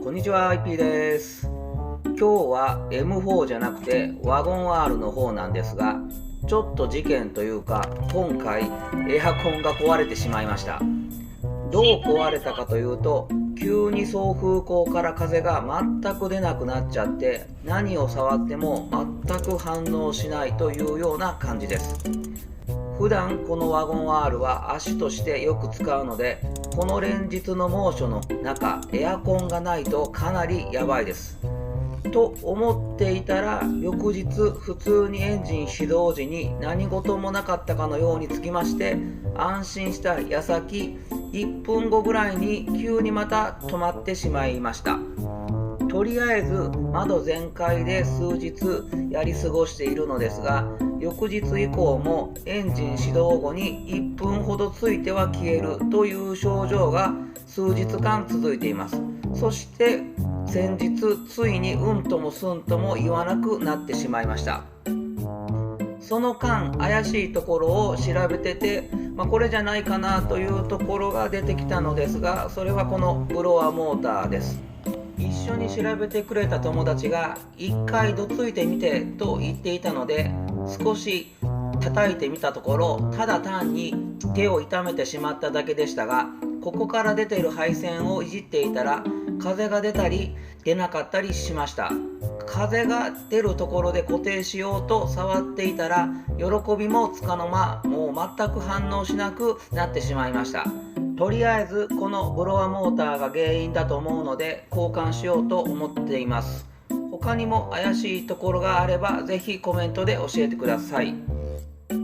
こんにちは、IP です。今日は M4 じゃなくてワゴン R の方なんですが、ちょっと事件というか、今回エアコンが壊れてしまいました。どう壊れたかというと、急に送風口から風が全く出なくなっちゃって、何を触っても全く反応しないというような感じです。普段このワゴン R は足としてよく使うので、この連日の猛暑の中、エアコンがないとかなりやばいです。と思っていたら、翌日普通にエンジン始動時に何事もなかったかのようにつきまして、安心した矢先1分後ぐらいに急にまた止まってしまいました。とりあえず窓全開で数日やり過ごしているのですが、翌日以降もエンジン始動後に1分ほどついては消えるという症状が数日間続いています。そして先日ついにうんともすんとも言わなくなってしまいました。その間怪しいところを調べてて、これじゃないかなというところが出てきたのですが、それはこのブロアモーターです。一緒に調べてくれた友達が1回どついてみてと言っていたので、少し叩いてみたところ、ただ単に手を痛めてしまっただけでしたが、ここから出ている配線をいじっていたら風が出たり出なかったりしました。風が出るところで固定しようと触っていたら、喜びもつかの間、もう全く反応しなくなってしまいました。とりあえずこのブロアモーターが原因だと思うので交換しようと思っています。他にも怪しいところがあればぜひコメントで教えてください。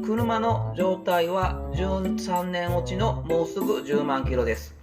車の状態は13年落ちのもうすぐ10万キロです。